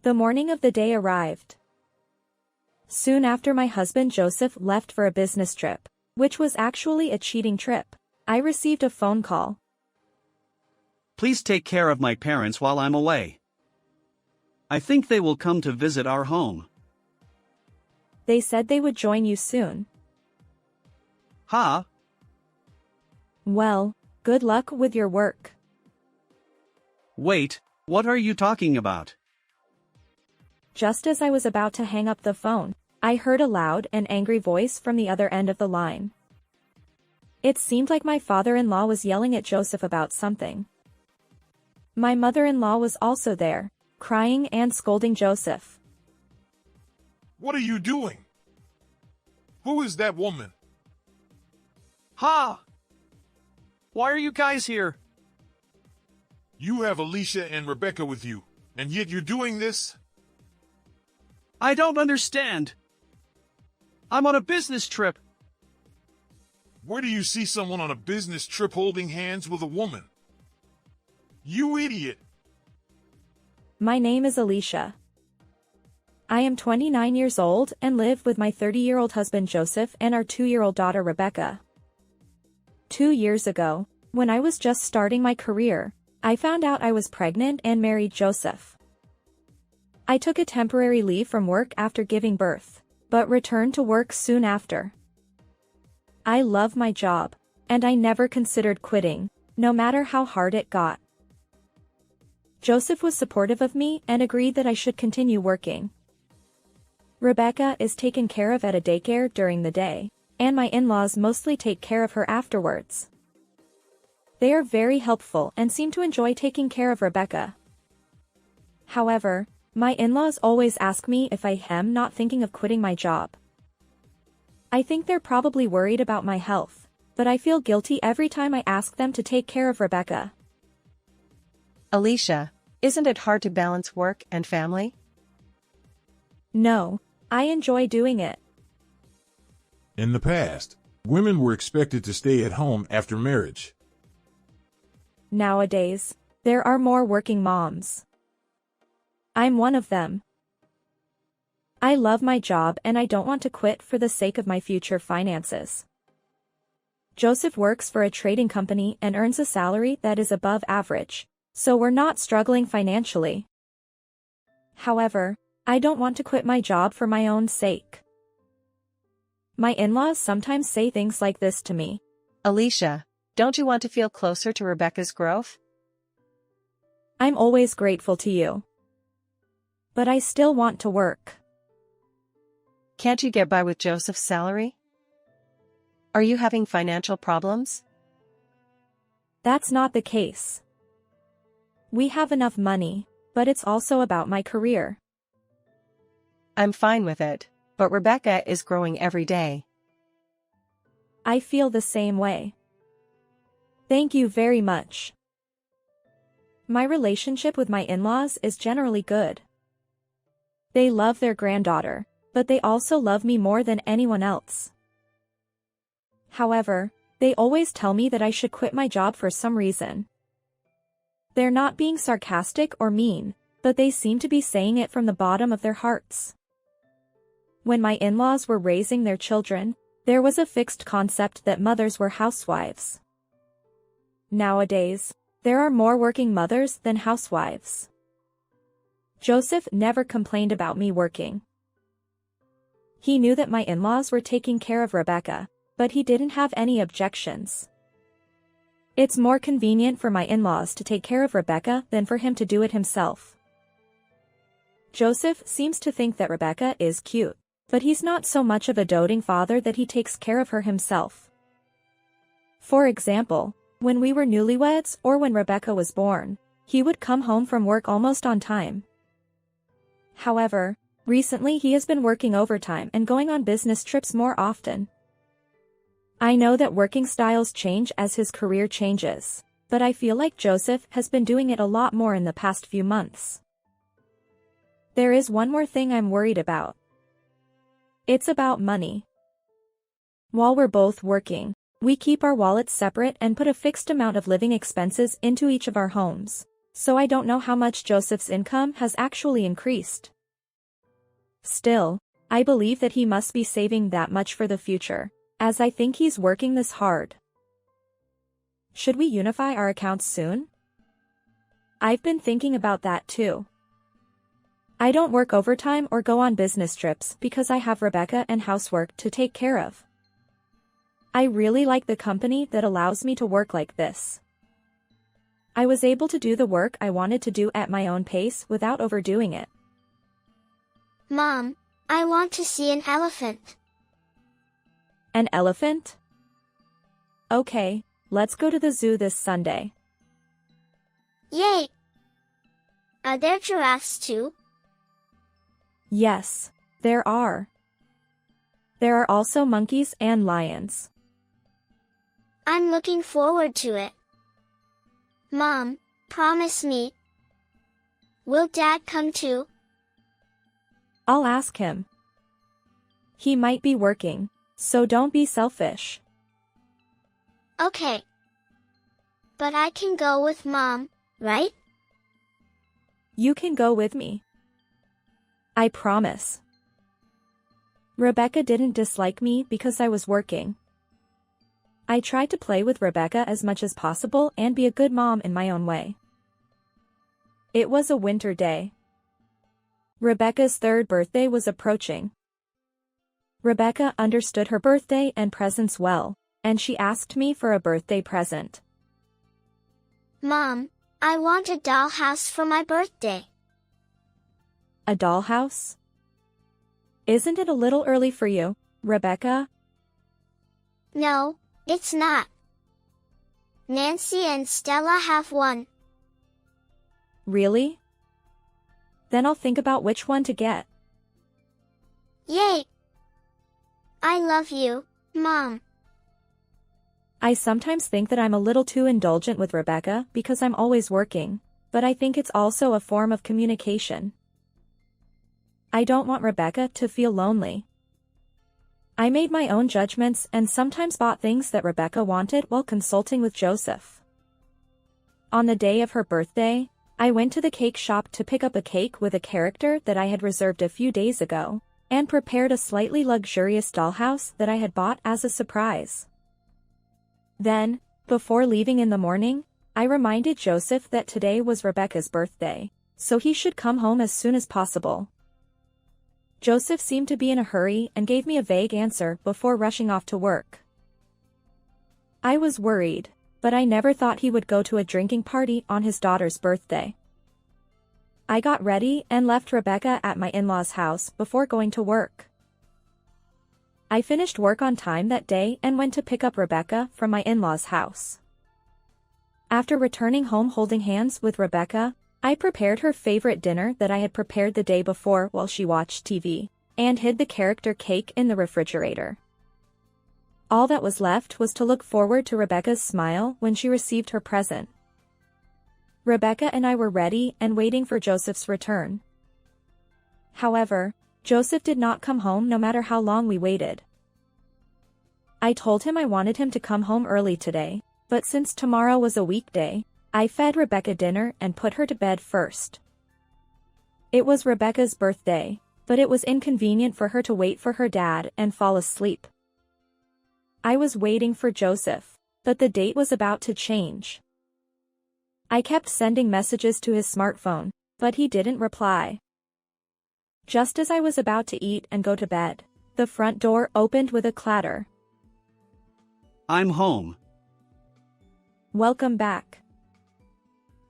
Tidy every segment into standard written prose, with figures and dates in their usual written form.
The morning of the day arrived. Soon after my husband Joseph left for a business trip, which was actually a cheating trip, I received a phone call. Please take care of my parents while I'm away. I think they will come to visit our home. They said they would join you soon. Huh? Well, good luck with your work. Wait, what are you talking about? Just as I was about to hang up the phone, I heard a loud and angry voice from the other end of the line. It seemed like my father-in-law was yelling at Joseph about something. My mother-in-law was also there, crying and scolding Joseph. What are you doing? Who is that woman? Ha! Why are you guys here? You have Alicia and Rebecca with you, and yet you're doing this? I don't understand. I'm on a business trip. Where do you see someone on a business trip holding hands with a woman? You idiot! My name is Alicia. I am 29 years old and live with my 30-year-old husband Joseph and our 2-year-old daughter Rebecca. 2 years ago, when I was just starting my career, I found out I was pregnant and married Joseph. I took a temporary leave from work after giving birth, but returned to work soon after. I love my job, and I never considered quitting, no matter how hard it got. Joseph was supportive of me and agreed that I should continue working. Rebecca is taken care of at a daycare during the day, and my in-laws mostly take care of her afterwards. They are very helpful and seem to enjoy taking care of Rebecca. However, my in-laws always ask me if I am not thinking of quitting my job. I think they're probably worried about my health, but I feel guilty every time I ask them to take care of Rebecca. Alicia, isn't it hard to balance work and family? No, I enjoy doing it. In the past, women were expected to stay at home after marriage. Nowadays, there are more working moms. I'm one of them. I love my job and I don't want to quit for the sake of my future finances. Joseph works for a trading company and earns a salary that is above average, so we're not struggling financially. However, I don't want to quit my job for my own sake. My in-laws sometimes say things like this to me. Alicia, don't you want to feel closer to Rebecca's growth? I'm always grateful to you. But I still want to work. Can't you get by with Joseph's salary? Are you having financial problems? That's not the case. We have enough money, but it's also about my career. I'm fine with it, but Rebecca is growing every day. I feel the same way. Thank you very much. My relationship with my in-laws is generally good. They love their granddaughter, but they also love me more than anyone else. However, they always tell me that I should quit my job for some reason. They're not being sarcastic or mean, but they seem to be saying it from the bottom of their hearts. When my in-laws were raising their children, there was a fixed concept that mothers were housewives. Nowadays, there are more working mothers than housewives. Joseph never complained about me working. He knew that my in-laws were taking care of Rebecca, but he didn't have any objections. It's more convenient for my in-laws to take care of Rebecca than for him to do it himself. Joseph seems to think that Rebecca is cute, but he's not so much of a doting father that he takes care of her himself. For example, when we were newlyweds or when Rebecca was born, he would come home from work almost on time. However, recently he has been working overtime and going on business trips more often. I know that working styles change as his career changes, but I feel like Joseph has been doing it a lot more in the past few months. There is one more thing I'm worried about. It's about money. While we're both working, we keep our wallets separate and put a fixed amount of living expenses into each of our homes, so I don't know how much Joseph's income has actually increased. Still, I believe that he must be saving that much for the future, as I think he's working this hard. Should we unify our accounts soon? I've been thinking about that too. I don't work overtime or go on business trips because I have Rebecca and housework to take care of. I really like the company that allows me to work like this. I was able to do the work I wanted to do at my own pace without overdoing it. Mom, I want to see an elephant. An elephant? Okay, let's go to the zoo this Sunday. Yay! Are there giraffes too? Yes, there are. There are also monkeys and lions. I'm looking forward to it. Mom, promise me. Will Dad come too? I'll ask him. He might be working, so don't be selfish. Okay. But I can go with Mom, right? You can go with me. I promise. Rebecca didn't dislike me because I was working. I tried to play with Rebecca as much as possible and be a good mom in my own way. It was a winter day. Rebecca's third birthday was approaching. Rebecca understood her birthday and presents well, and she asked me for a birthday present. Mom, I want a dollhouse for my birthday. A dollhouse? Isn't it a little early for you, Rebecca? No, it's not. Nancy and Stella have one. Really? Then I'll think about which one to get. Yay! I love you, Mom. I sometimes think that I'm a little too indulgent with Rebecca because I'm always working, but I think it's also a form of communication. I don't want Rebecca to feel lonely. I made my own judgments and sometimes bought things that Rebecca wanted while consulting with Joseph. On the day of her birthday, I went to the cake shop to pick up a cake with a character that I had reserved a few days ago, and prepared a slightly luxurious dollhouse that I had bought as a surprise. Then, before leaving in the morning, I reminded Joseph that today was Rebecca's birthday, so he should come home as soon as possible. Joseph seemed to be in a hurry and gave me a vague answer before rushing off to work. I was worried, but I never thought he would go to a drinking party on his daughter's birthday. I got ready and left Rebecca at my in-laws' house before going to work. I finished work on time that day and went to pick up Rebecca from my in-laws' house. After returning home holding hands with Rebecca, I prepared her favorite dinner that I had prepared the day before while she watched TV, and hid the character cake in the refrigerator. All that was left was to look forward to Rebecca's smile when she received her present. Rebecca and I were ready and waiting for Joseph's return. However, Joseph did not come home no matter how long we waited. I told him I wanted him to come home early today, but since tomorrow was a weekday, I fed Rebecca dinner and put her to bed first. It was Rebecca's birthday, but it was inconvenient for her to wait for her dad and fall asleep. I was waiting for Joseph, but the date was about to change. I kept sending messages to his smartphone, but he didn't reply. Just as I was about to eat and go to bed, the front door opened with a clatter. I'm home. Welcome back.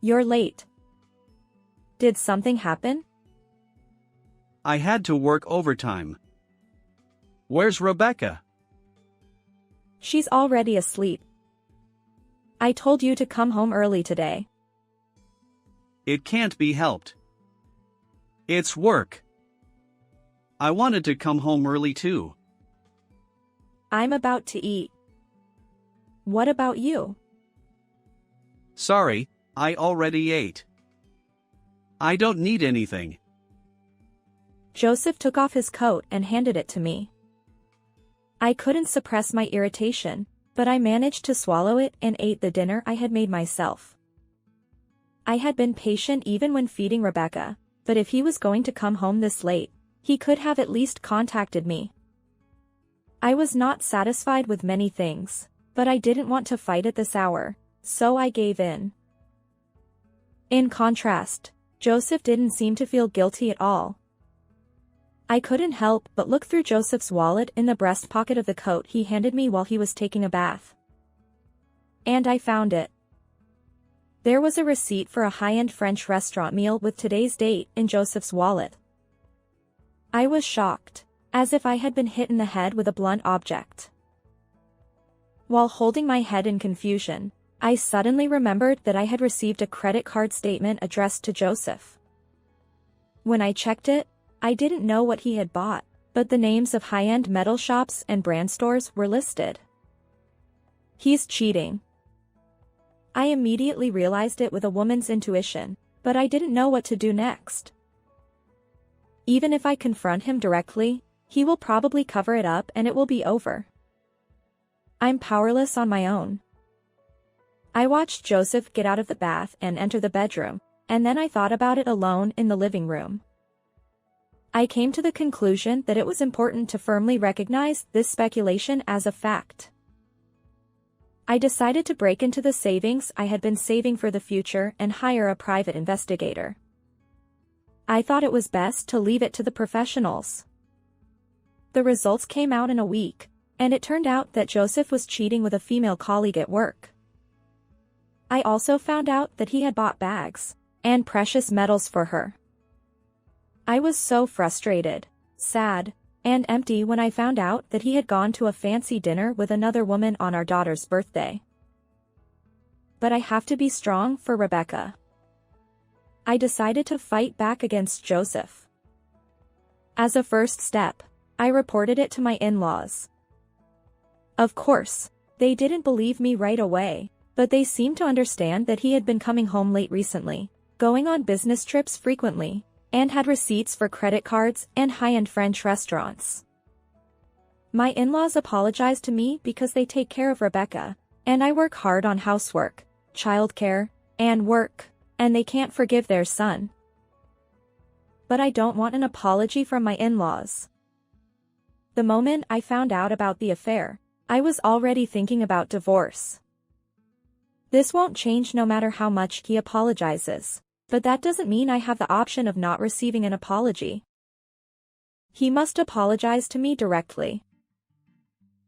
You're late. Did something happen? I had to work overtime. Where's Rebecca? She's already asleep. I told you to come home early today. It can't be helped. It's work. I wanted to come home early too. I'm about to eat. What about you? Sorry, I already ate. I don't need anything. Joseph took off his coat and handed it to me. I couldn't suppress my irritation, but I managed to swallow it and ate the dinner I had made myself. I had been patient even when feeding Rebecca, but if he was going to come home this late, he could have at least contacted me. I was not satisfied with many things, but I didn't want to fight at this hour, so I gave in. In contrast, Joseph didn't seem to feel guilty at all. I couldn't help but look through Joseph's wallet in the breast pocket of the coat he handed me while he was taking a bath. And I found it. There was a receipt for a high-end French restaurant meal with today's date in Joseph's wallet. I was shocked, as if I had been hit in the head with a blunt object. While holding my head in confusion, I suddenly remembered that I had received a credit card statement addressed to Joseph. When I checked it, I didn't know what he had bought, but the names of high-end metal shops and brand stores were listed. He's cheating. I immediately realized it with a woman's intuition, but I didn't know what to do next. Even if I confront him directly, he will probably cover it up and it will be over. I'm powerless on my own. I watched Joseph get out of the bath and enter the bedroom, and then I thought about it alone in the living room. I came to the conclusion that it was important to firmly recognize this speculation as a fact. I decided to break into the savings I had been saving for the future and hire a private investigator. I thought it was best to leave it to the professionals. The results came out in a week, and it turned out that Joseph was cheating with a female colleague at work. I also found out that he had bought bags and precious metals for her. I was so frustrated, sad, and empty when I found out that he had gone to a fancy dinner with another woman on our daughter's birthday. But I have to be strong for Rebecca. I decided to fight back against Joseph. As a first step, I reported it to my in-laws. Of course, they didn't believe me right away, but they seemed to understand that he had been coming home late recently, going on business trips frequently, and had receipts for credit cards and high-end French restaurants. My in-laws apologized to me because they take care of Rebecca, and I work hard on housework, childcare, and work, and they can't forgive their son. But I don't want an apology from my in-laws. The moment I found out about the affair, I was already thinking about divorce. This won't change no matter how much he apologizes. But that doesn't mean I have the option of not receiving an apology. He must apologize to me directly.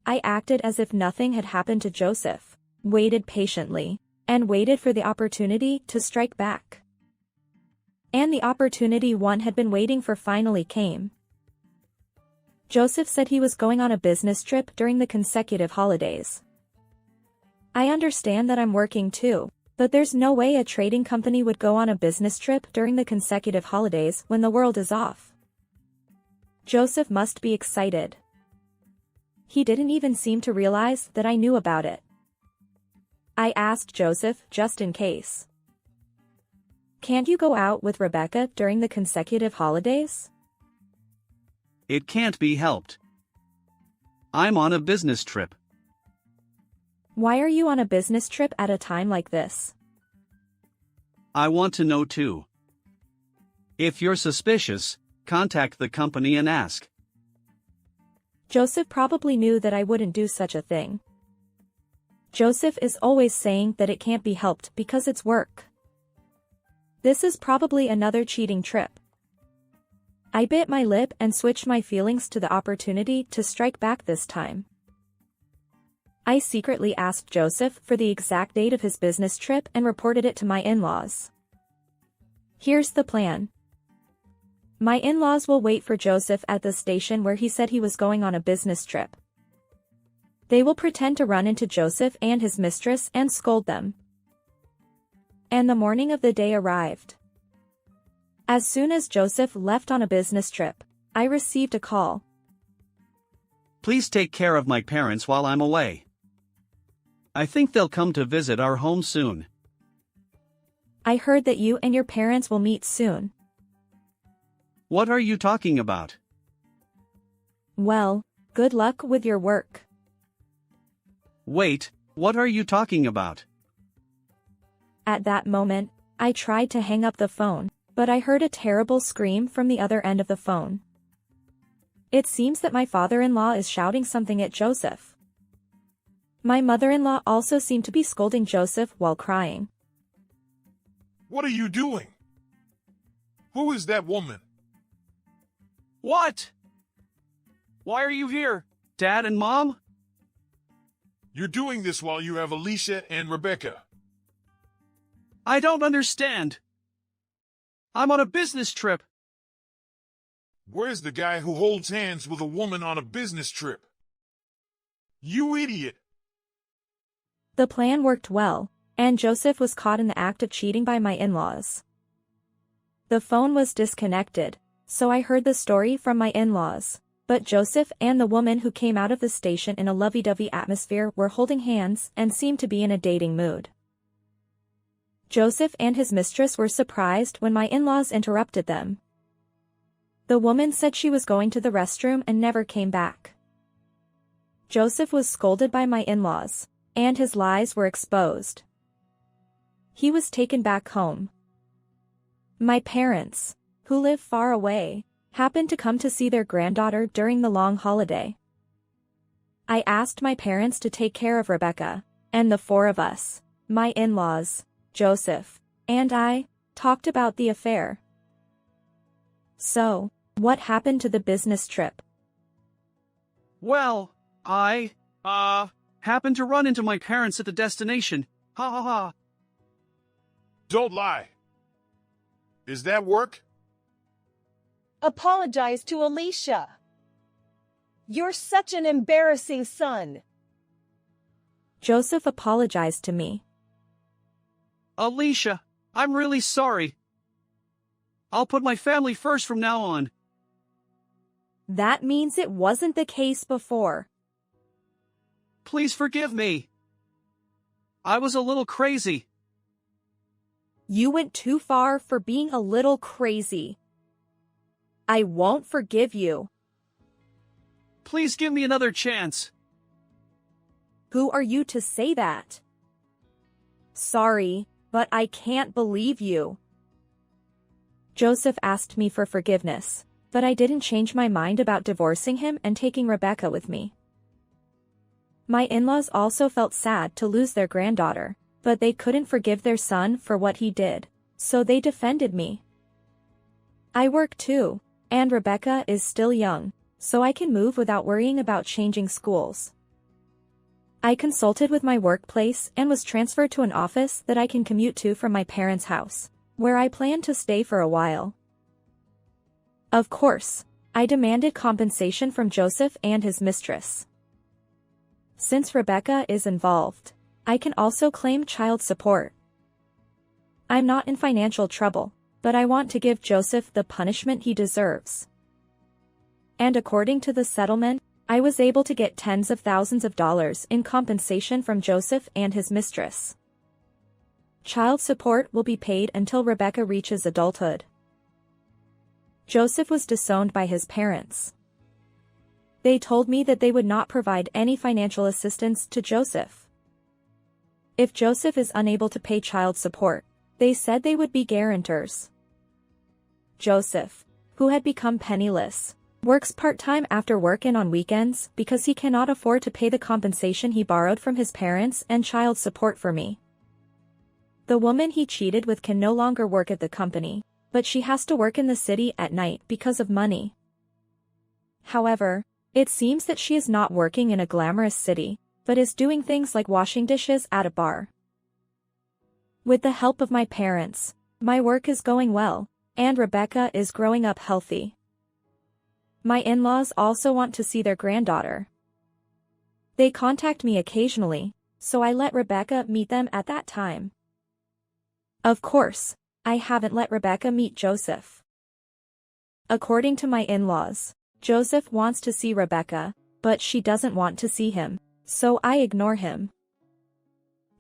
I acted as if nothing had happened to Joseph, waited patiently, and waited for the opportunity to strike back. And the opportunity one had been waiting for finally came. Joseph said he was going on a business trip during the consecutive holidays. I understand that I'm working too. But there's no way a trading company would go on a business trip during the consecutive holidays when the world is off. Joseph must be excited. He didn't even seem to realize that I knew about it. I asked Joseph just in case. Can't you go out with Rebecca during the consecutive holidays? It can't be helped. I'm on a business trip. Why are you on a business trip at a time like this? I want to know too. If you're suspicious, contact the company and ask. Joseph probably knew that I wouldn't do such a thing. Joseph is always saying that it can't be helped because it's work. This is probably another cheating trip. I bit my lip and switched my feelings to the opportunity to strike back this time. I secretly asked Joseph for the exact date of his business trip and reported it to my in-laws. Here's the plan. My in-laws will wait for Joseph at the station where he said he was going on a business trip. They will pretend to run into Joseph and his mistress and scold them. And the morning of the day arrived. As soon as Joseph left on a business trip, I received a call. Please take care of my parents while I'm away. I think they'll come to visit our home soon. I heard that you and your parents will meet soon. What are you talking about? Well, good luck with your work. Wait, what are you talking about? At that moment, I tried to hang up the phone, but I heard a terrible scream from the other end of the phone. It seems that my father-in-law is shouting something at Joseph. My mother-in-law also seemed to be scolding Joseph while crying. What are you doing? Who is that woman? What? Why are you here, Dad and Mom? You're doing this while you have Alicia and Rebecca. I don't understand. I'm on a business trip. Where's the guy who holds hands with a woman on a business trip? You idiot! The plan worked well, and Joseph was caught in the act of cheating by my in-laws. The phone was disconnected, so I heard the story from my in-laws, but Joseph and the woman who came out of the station in a lovey-dovey atmosphere were holding hands and seemed to be in a dating mood. Joseph and his mistress were surprised when my in-laws interrupted them. The woman said she was going to the restroom and never came back. Joseph was scolded by my in-laws, and his lies were exposed. He was taken back home. My parents, who live far away, happened to come to see their granddaughter during the long holiday. I asked my parents to take care of Rebecca, and the four of us, my in-laws, Joseph, and I, talked about the affair. So, what happened to the business trip? Well, I, happened to run into my parents at the destination. Ha ha ha. Don't lie. Is that work? Apologize to Alicia. You're such an embarrassing son. Joseph apologized to me. Alicia, I'm really sorry. I'll put my family first from now on. That means it wasn't the case before. Please forgive me. I was a little crazy. You went too far for being a little crazy. I won't forgive you. Please give me another chance. Who are you to say that? Sorry, but I can't believe you. Joseph asked me for forgiveness, but I didn't change my mind about divorcing him and taking Rebecca with me. My in-laws also felt sad to lose their granddaughter, but they couldn't forgive their son for what he did, so they defended me. I work too, and Rebecca is still young, so I can move without worrying about changing schools. I consulted with my workplace and was transferred to an office that I can commute to from my parents' house, where I plan to stay for a while. Of course, I demanded compensation from Joseph and his mistress. Since Rebecca is involved, I can also claim child support. I'm not in financial trouble, but I want to give Joseph the punishment he deserves. And according to the settlement, I was able to get tens of thousands of dollars in compensation from Joseph and his mistress. Child support will be paid until Rebecca reaches adulthood. Joseph was disowned by his parents. They told me that they would not provide any financial assistance to Joseph. If Joseph is unable to pay child support, they said they would be guarantors. Joseph, who had become penniless, works part-time after work and on weekends because he cannot afford to pay the compensation he borrowed from his parents and child support for me. The woman he cheated with can no longer work at the company, but she has to work in the city at night because of money. However, it seems that she is not working in a glamorous city, but is doing things like washing dishes at a bar. With the help of my parents, my work is going well, and Rebecca is growing up healthy. My in-laws also want to see their granddaughter. They contact me occasionally, so I let Rebecca meet them at that time. Of course, I haven't let Rebecca meet Joseph. According to my in-laws, Joseph wants to see Rebecca, but she doesn't want to see him, so I ignore him.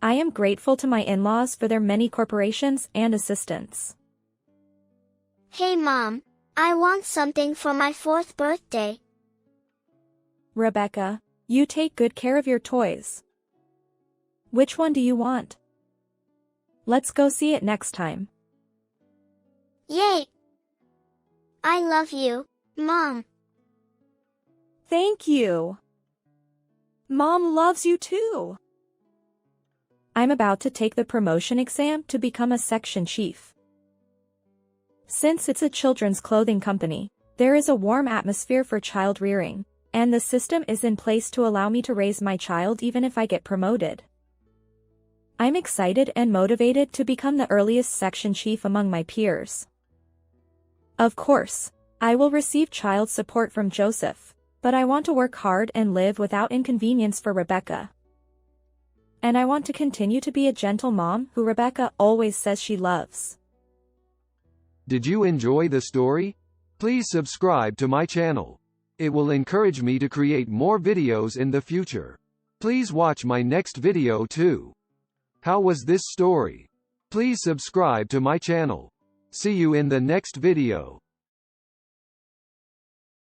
I am grateful to my in-laws for their many corporations and assistance. Hey Mom, I want something for my 4th birthday. Rebecca, you take good care of your toys. Which one do you want? Let's go see it next time. Yay! I love you, Mom. Thank you. Mom loves you too. I'm about to take the promotion exam to become a section chief. Since it's a children's clothing company, there is a warm atmosphere for child rearing, and the system is in place to allow me to raise my child even if I get promoted. I'm excited and motivated to become the earliest section chief among my peers. Of course, I will receive child support from Joseph, but I want to work hard and live without inconvenience for Rebecca. And I want to continue to be a gentle mom who Rebecca always says she loves. Did you enjoy the story? Please subscribe to my channel. It will encourage me to create more videos in the future. Please watch my next video too. How was this story? Please subscribe to my channel. See you in the next video.